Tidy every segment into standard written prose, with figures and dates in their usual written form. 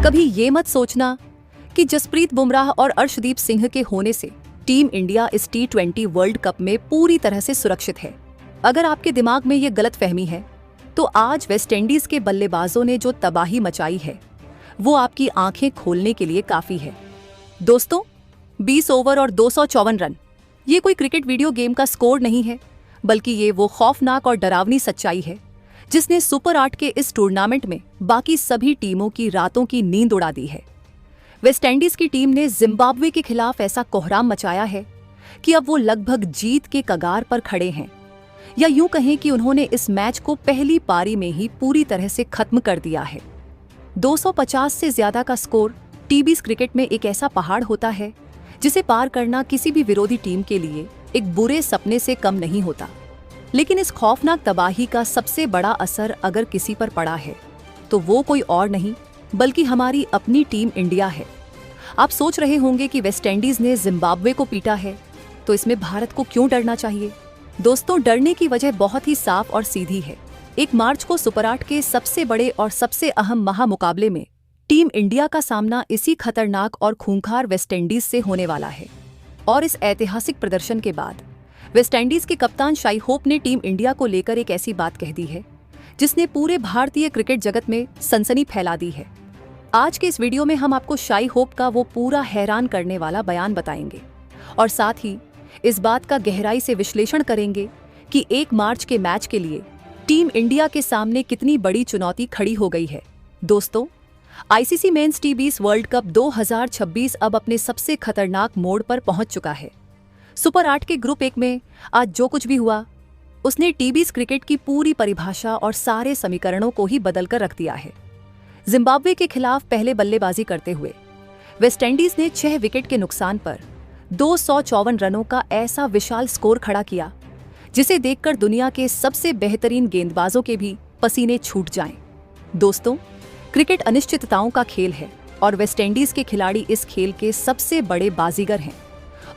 कभी ये मत सोचना कि जसप्रीत बुमराह और अर्शदीप सिंह के होने से टीम इंडिया इस T20 वर्ल्ड कप में पूरी तरह से सुरक्षित है। अगर आपके दिमाग में ये गलतफहमी है तो आज वेस्टइंडीज के बल्लेबाजों ने जो तबाही मचाई है वो आपकी आंखें खोलने के लिए काफी है। दोस्तों, 20 ओवर और 254 रन, ये कोई क्रिकेट वीडियो गेम का स्कोर नहीं है, बल्कि ये वो खौफनाक और डरावनी सच्चाई है जिसने सुपर 8 के इस टूर्नामेंट में बाकी सभी टीमों की रातों की नींद उड़ा दी है। वेस्टइंडीज की टीम ने जिम्बाब्वे के खिलाफ ऐसा कोहराम मचाया है कि अब वो लगभग जीत के कगार पर खड़े हैं, या यूं कहें कि उन्होंने इस मैच को पहली पारी में ही पूरी तरह से खत्म कर दिया है। 250 से ज्यादा का स्कोर टीबीज क्रिकेट में एक ऐसा पहाड़ होता है जिसे पार करना किसी भी विरोधी टीम के लिए एक बुरे सपने से कम नहीं होता। लेकिन इस खौफनाक तबाही का सबसे बड़ा असर अगर किसी पर पड़ा है तो वो कोई और नहीं बल्कि हमारी अपनी टीम इंडिया है। आप सोच रहे होंगे कि वेस्टइंडीज ने जिम्बाब्वे को पीटा है तो इसमें भारत को क्यों डरना चाहिए। दोस्तों, डरने की वजह बहुत ही साफ और सीधी है। 1 मार्च को सुपर 8 के सबसे बड़े और सबसे अहम महामुकाबले में टीम इंडिया का सामना इसी खतरनाक और खूंखार वेस्टइंडीज से होने वाला है। और इस ऐतिहासिक प्रदर्शन के बाद वेस्टइंडीज के कप्तान शाई होप ने टीम इंडिया को लेकर एक ऐसी बात कह दी है जिसने पूरे भारतीय क्रिकेट जगत में सनसनी फैला दी है। आज के इस वीडियो में हम आपको शाई होप का वो पूरा हैरान करने वाला बयान बताएंगे और साथ ही इस बात का गहराई से विश्लेषण करेंगे कि 1 मार्च के मैच के लिए टीम इंडिया के सामने कितनी बड़ी चुनौती खड़ी हो गई है। दोस्तों, आईसीसी मेंस टी20 वर्ल्ड कप 2026 अब अपने सबसे खतरनाक मोड़ पर पहुंच चुका है। सुपर 8 के ग्रुप 1 में आज जो कुछ भी हुआ उसने टीबीज क्रिकेट की पूरी परिभाषा और सारे समीकरणों को ही बदलकर रख दिया है। जिम्बाब्वे के खिलाफ पहले बल्लेबाजी करते हुए वेस्टइंडीज ने 6 विकेट के नुकसान पर 254 रनों का ऐसा विशाल स्कोर खड़ा किया जिसे देखकर दुनिया के सबसे बेहतरीन गेंदबाजों के भी पसीने छूट जाएं। दोस्तों, क्रिकेट अनिश्चितताओं का खेल है और वेस्टइंडीज के खिलाड़ी इस खेल के सबसे बड़े बाजीगर हैं।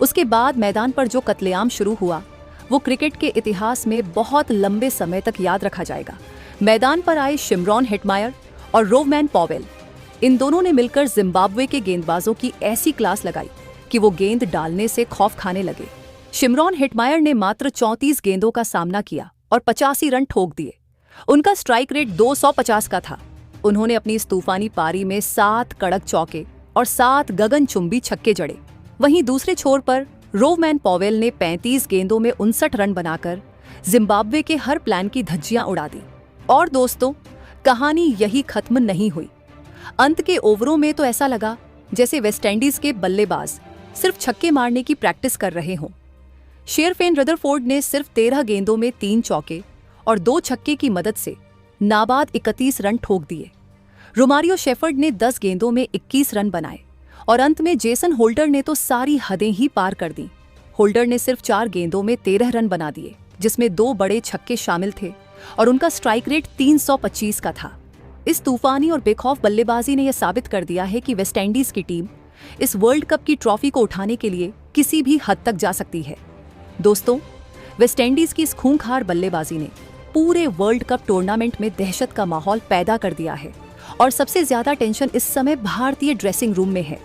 उसके बाद मैदान पर जो कत्लेआम शुरू हुआ वो क्रिकेट के इतिहास में बहुत लंबे समय तक याद रखा जाएगा। मैदान पर आए शिमरॉन हेटमायर और रोवमैन पॉवेल, इन दोनों ने मिलकर जिम्बाब्वे के गेंदबाजों की ऐसी क्लास लगाई कि वो गेंद डालने से खौफ खाने लगे। शिमरॉन हेटमायर ने मात्र 34 गेंदों का सामना किया और 85 रन ठोक दिए। उनका स्ट्राइक रेट 250 का था। उन्होंने अपनी इस तूफानी पारी में 7 कड़क चौके और 7 गगनचुंबी छक्के जड़े। वहीं दूसरे छोर पर रोवमैन पॉवेल ने 35 गेंदों में 59 रन बनाकर जिम्बाब्वे के हर प्लान की धज्जियां उड़ा दी। और दोस्तों, कहानी यही खत्म नहीं हुई। अंत के ओवरों में तो ऐसा लगा जैसे वेस्टइंडीज के बल्लेबाज सिर्फ छक्के मारने की प्रैक्टिस कर रहे हों। शेरफेन रदरफोर्ड ने सिर्फ 13 गेंदों में 3 चौके और 2 छक्के की मदद से नाबाद 31 रन ठोक दिए। रोमारियो शेफर्ड ने 10 गेंदों में 21 रन बनाए और अंत में जेसन होल्डर ने तो सारी हदें ही पार कर दी। होल्डर ने सिर्फ 4 गेंदों में 13 रन बना दिए, जिसमें 2 बड़े छक्के शामिल थे और उनका स्ट्राइक रेट 325 का था। इस तूफानी और बेखौफ बल्लेबाजी ने यह साबित कर दिया है कि वेस्टइंडीज की टीम इस वर्ल्ड कप की ट्रॉफी को उठाने के लिए किसी भी हद तक जा सकती है। दोस्तों, वेस्टइंडीज की इस खूंखार बल्लेबाजी ने पूरे वर्ल्ड कप टूर्नामेंट में दहशत का माहौल पैदा कर दिया है और सबसे ज्यादा टेंशन इस समय भारतीय ड्रेसिंग रूम में है।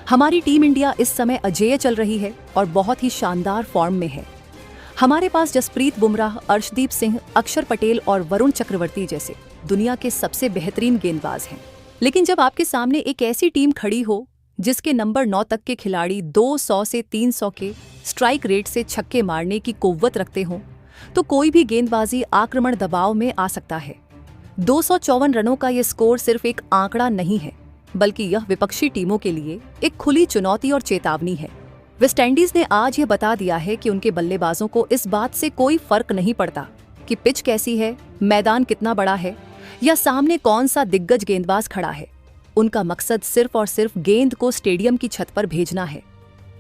हमारी टीम इंडिया इस समय अजेय चल रही है और बहुत ही शानदार फॉर्म में है। हमारे पास जसप्रीत बुमराह, अर्शदीप सिंह, अक्षर पटेल और वरुण चक्रवर्ती जैसे दुनिया के सबसे बेहतरीन गेंदबाज हैं। लेकिन जब आपके सामने एक ऐसी टीम खड़ी हो जिसके नंबर 9 तक के खिलाड़ी 200 से 300 के स्ट्राइक रेट से छक्के मारने की कुव्वत रखते हों, तो कोई भी गेंदबाजी आक्रमण दबाव में आ सकता है। 254 रनों का ये स्कोर सिर्फ एक आंकड़ा नहीं है, बल्कि यह विपक्षी टीमों के लिए एक खुली चुनौती और चेतावनी है। वेस्टइंडीज ने आज यह बता दिया है कि उनके बल्लेबाजों को इस बात से कोई फर्क नहीं पड़ता कि पिच कैसी है, मैदान कितना बड़ा है या सामने कौन सा दिग्गज गेंदबाज खड़ा है। उनका मकसद सिर्फ और सिर्फ गेंद को स्टेडियम की छत पर भेजना है।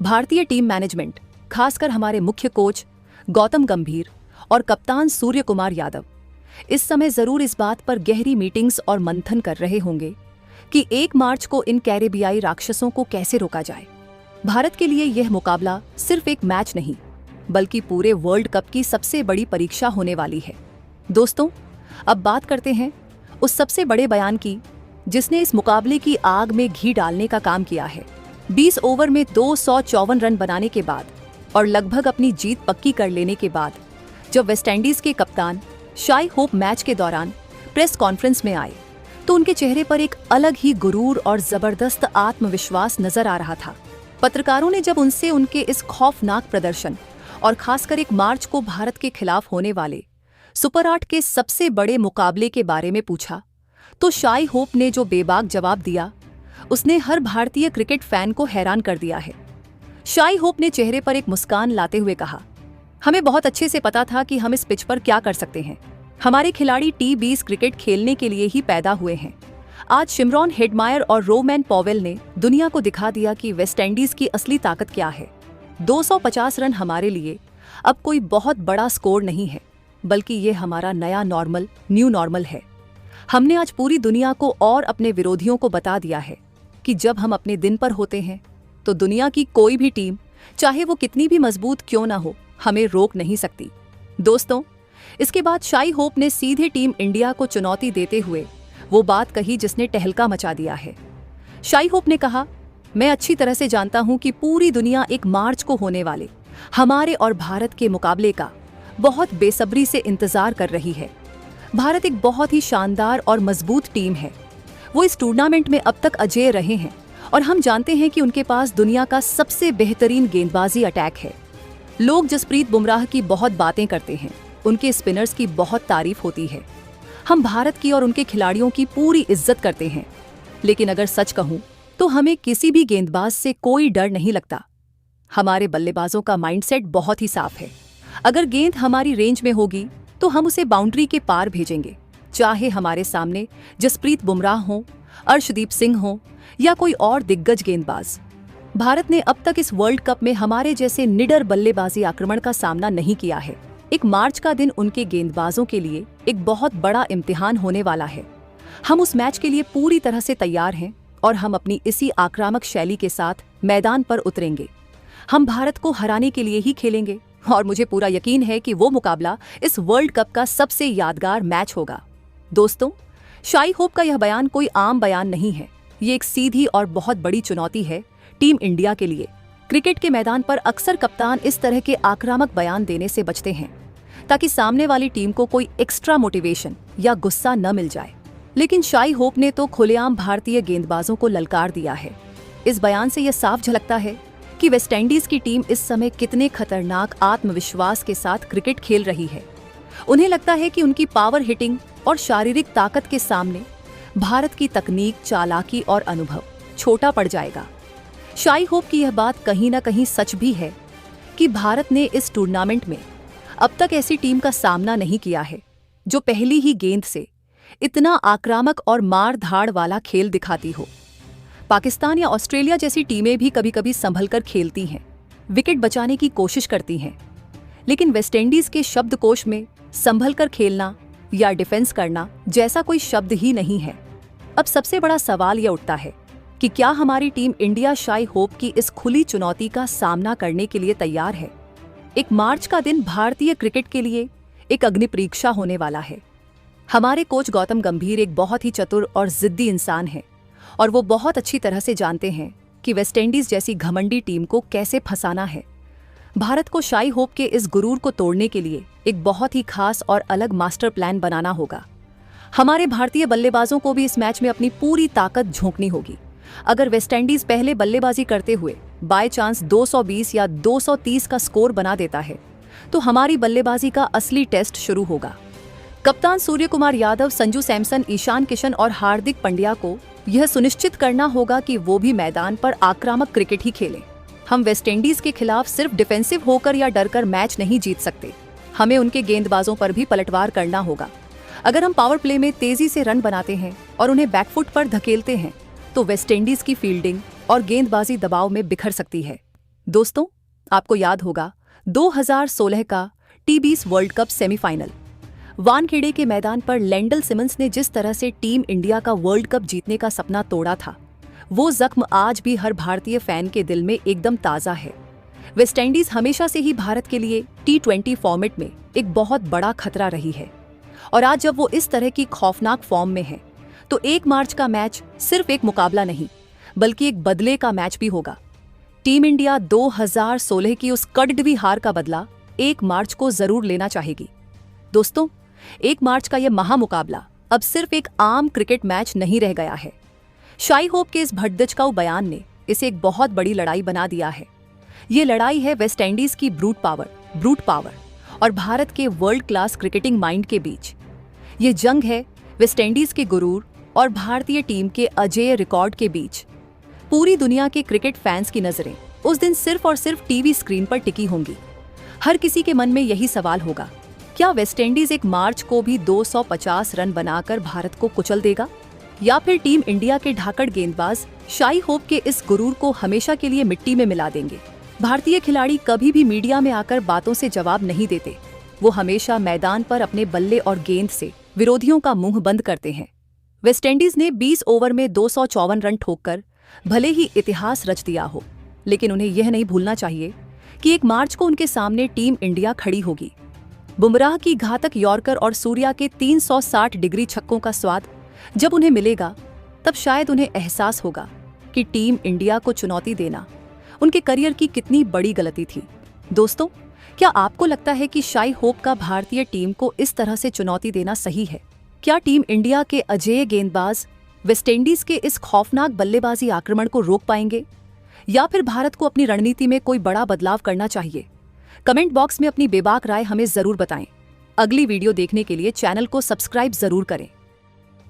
भारतीय टीम मैनेजमेंट, खासकर हमारे मुख्य कोच गौतम गंभीर और कप्तान सूर्य कुमार यादव, इस समय जरूर इस बात पर गहरी मीटिंग्स और मंथन कर रहे होंगे कि 1 मार्च को इन कैरेबियाई राक्षसों को कैसे रोका जाए। भारत के लिए यह मुकाबला सिर्फ एक मैच नहीं, बल्कि पूरे वर्ल्ड कप की सबसे बड़ी परीक्षा होने वाली है। दोस्तों, अब बात करते हैं उस सबसे बड़े बयान की जिसने इस मुकाबले की आग में घी डालने का काम किया है। 20 ओवर में 254 रन बनाने के बाद और लगभग अपनी जीत पक्की कर लेने के बाद जब वेस्टइंडीज के कप्तान शाई होप मैच के दौरान प्रेस कॉन्फ्रेंस में आए तो उनके चेहरे पर एक अलग ही गुरूर और जबरदस्त आत्मविश्वास नजर आ रहा था। पत्रकारों ने जब उनसे उनके इस खौफनाक प्रदर्शन और खासकर एक मार्च को भारत के खिलाफ होने वाले सुपर 8 के सबसे बड़े मुकाबले के बारे में पूछा तो शाई होप ने जो बेबाक जवाब दिया उसने हर भारतीय क्रिकेट फैन को हैरान कर दिया है। शाई होप ने चेहरे पर एक मुस्कान लाते हुए कहा, हमें बहुत अच्छे से पता था कि हम इस पिच पर क्या कर सकते हैं। हमारे खिलाड़ी T20 क्रिकेट खेलने के लिए ही पैदा हुए हैं। आज शिमरॉन हेटमायर और रोमैन पॉवेल ने दुनिया को दिखा दिया कि वेस्टइंडीज की असली ताकत क्या है। 250 रन हमारे लिए अब कोई बहुत बड़ा स्कोर नहीं है, बल्कि ये हमारा नया नॉर्मल, न्यू नॉर्मल है। हमने आज पूरी दुनिया को और अपने विरोधियों को बता दिया है कि जब हम अपने दिन पर होते हैं तो दुनिया की कोई भी टीम, चाहे वो कितनी भी मजबूत क्यों ना हो, हमें रोक नहीं सकती। दोस्तों, इसके बाद शाई होप ने सीधे टीम इंडिया को चुनौती देते हुए वो बात कही जिसने टहलका मचा दिया है। शाई होप ने कहा, मैं अच्छी तरह से जानता हूं कि पूरी दुनिया एक मार्च को होने वाले हमारे और भारत के मुकाबले का बहुत बेसब्री से इंतजार कर रही है। भारत एक बहुत ही शानदार और मजबूत टीम है। वो इस टूर्नामेंट में अब तक अजेय रहे हैं और हम जानते हैं कि उनके पास दुनिया का सबसे बेहतरीन गेंदबाजी अटैक है। लोग जसप्रीत बुमराह की बहुत बातें करते हैं, उनके स्पिनर्स की बहुत तारीफ होती है। हम भारत की और उनके खिलाड़ियों की पूरी इज्जत करते हैं, लेकिन अगर सच कहूं तो हमें किसी भी गेंदबाज से कोई डर नहीं लगता। हमारे बल्लेबाजों का माइंडसेट बहुत ही साफ है। अगर गेंद हमारी रेंज में होगी तो हम उसे बाउंड्री के पार भेजेंगे, चाहे हमारे सामने जसप्रीत बुमराह हो, अर्शदीप सिंह हो या कोई और दिग्गज गेंदबाज। भारत ने अब तक इस वर्ल्ड कप में हमारे जैसे निडर बल्लेबाजी आक्रमण का सामना नहीं किया है। एक मार्च का दिन उनके गेंदबाजों के लिए एक बहुत बड़ा इम्तिहान होने वाला है। हम उस मैच के लिए पूरी तरह से तैयार हैं और हम अपनी इसी आक्रामक शैली के साथ मैदान पर उतरेंगे। हम भारत को हराने के लिए ही खेलेंगे और मुझे पूरा यकीन है कि वो मुकाबला इस वर्ल्ड कप का सबसे यादगार मैच होगा। दोस्तों, शाई होप का यह बयान कोई आम बयान नहीं है। ये एक सीधी और बहुत बड़ी चुनौती है टीम इंडिया के लिए। क्रिकेट के मैदान पर अक्सर कप्तान इस तरह के आक्रामक बयान देने से बचते हैं ताकि सामने वाली टीम को कोई एक्स्ट्रा मोटिवेशन या गुस्सा न मिल जाए, लेकिन शाई होप ने तो खुलेआम भारतीय गेंदबाजों को ललकार दिया है। इस बयान से यह साफ झलकता है कि वेस्टइंडीज की टीम इस समय कितने खतरनाक आत्मविश्वास के साथ क्रिकेट खेल रही है। उन्हें लगता है कि उनकी पावर हिटिंग और शारीरिक ताकत के सामने भारत की तकनीक, चालाकी और अनुभव छोटा पड़ जाएगा। शाई होप की यह बात कहीं न कहीं सच भी है कि भारत ने इस टूर्नामेंट में अब तक ऐसी टीम का सामना नहीं किया है जो पहली ही गेंद से इतना आक्रामक और मार धाड़ वाला खेल दिखाती हो। पाकिस्तान या ऑस्ट्रेलिया जैसी टीमें भी कभी कभी संभल कर खेलती हैं, विकेट बचाने की कोशिश करती हैं, लेकिन वेस्टइंडीज के शब्दकोश में संभल कर खेलना या डिफेंस करना जैसा कोई शब्द ही नहीं है। अब सबसे बड़ा सवाल यह उठता है कि क्या हमारी टीम इंडिया शाई होप की इस खुली चुनौती का सामना करने के लिए तैयार है। एक मार्च का दिन भारतीय क्रिकेट के लिए एक अग्नि परीक्षा होने वाला है। हमारे कोच गौतम गंभीर एक बहुत ही चतुर और जिद्दी इंसान है और वो बहुत अच्छी तरह से जानते हैं कि वेस्टइंडीज जैसी घमंडी टीम को कैसे फंसाना है। भारत को शाई होप के इस गुरूर को तोड़ने के लिए एक बहुत ही खास और अलग मास्टर प्लान बनाना होगा। हमारे भारतीय बल्लेबाजों को भी इस मैच में अपनी पूरी ताकत झोंकनी होगी। अगर वेस्टइंडीज पहले बल्लेबाजी करते हुए बाय चांस 220 या 230 का स्कोर बना देता है तो हमारी बल्लेबाजी का असली टेस्ट शुरू होगा। कप्तान सूर्य कुमार यादव, संजू सैमसन, ईशान किशन और हार्दिक पांड्या को यह सुनिश्चित करना होगा कि वो भी मैदान पर आक्रामक क्रिकेट ही खेलें। हम वेस्टइंडीज के खिलाफ सिर्फ डिफेंसिव होकर या डरकर मैच नहीं जीत सकते, हमें उनके गेंदबाजों पर भी पलटवार करना होगा। अगर हम पावर प्ले में तेजी से रन बनाते हैं और उन्हें बैकफुट पर धकेलते हैं तो वेस्टइंडीज की फील्डिंग और गेंदबाजी दबाव में बिखर सकती है। दोस्तों, आपको याद होगा 2016 का T20 world cup semifinal. Wankhede के मैदान पर लेंडल सिमंस ने जिस तरह से टीम इंडिया का वर्ल्ड कप जीतने का सपना तोड़ा था, वो जख्म आज भी हर भारतीय फैन के दिल में एकदम ताज़ा है। वेस्टइंडीज हमेशा से ही भारत के लिए T20 फॉर्मेट में एक बहुत बड़ा खतरा रही है और आज जब वो इस तरह की खौफनाक फॉर्म में है तो 1 मार्च का मैच सिर्फ एक मुकाबला नहीं बल्कि एक बदले का मैच भी होगा। टीम इंडिया 2016 की उस कड़वी हार का बदला 1 मार्च को जरूर लेना चाहेगी। दोस्तों, 1 मार्च का यह महामुकाबला अब सिर्फ एक आम क्रिकेट मैच नहीं रह गया है। शाई होप के इस भड़दचकाऊ बयान ने इसे एक बहुत बड़ी लड़ाई बना दिया है। ये लड़ाई है वेस्टइंडीज की ब्रूट पावर और भारत के वर्ल्ड क्लास क्रिकेटिंग माइंड के बीच। ये जंग है वेस्टइंडीज के गुरूर और भारतीय टीम के अजेय रिकॉर्ड के बीच। पूरी दुनिया के क्रिकेट फैंस की नजरें उस दिन सिर्फ और सिर्फ टीवी स्क्रीन पर टिकी होंगी। हर किसी के मन में यही सवाल होगा, क्या वेस्टइंडीज 1 मार्च को भी 250 रन बनाकर भारत को कुचल देगा, या फिर टीम इंडिया के ढाकड़ गेंदबाज शाई होप के इस गुरूर को हमेशा के लिए मिट्टी में मिला देंगे। भारतीय खिलाड़ी कभी भी मीडिया में आकर बातों से जवाब नहीं देते। वो हमेशा मैदान पर अपने बल्ले और गेंद से विरोधियों का मुंह बंद करते हैं। वेस्टइंडीज ने 20 ओवर में 254 रन ठोककर भले ही इतिहास रच दिया हो, लेकिन उन्हें यह नहीं भूलना चाहिए कि 1 मार्च को उनके सामने टीम इंडिया खड़ी होगी। बुमराह की घातक यॉर्कर और सूर्या के 360 डिग्री छक्कों का स्वाद जब उन्हें मिलेगा, तब शायद उन्हें एहसास होगा कि टीम इंडिया को चुनौती देना उनके करियर की कितनी बड़ी गलती थी। दोस्तों, क्या आपको लगता है कि शाई होप का भारतीय टीम को इस तरह से चुनौती देना सही है? क्या टीम इंडिया के अजेय गेंदबाज वेस्टइंडीज के इस खौफनाक बल्लेबाजी आक्रमण को रोक पाएंगे, या फिर भारत को अपनी रणनीति में कोई बड़ा बदलाव करना चाहिए? कमेंट बॉक्स में अपनी बेबाक राय हमें जरूर बताएं। अगली वीडियो देखने के लिए चैनल को सब्सक्राइब जरूर करें।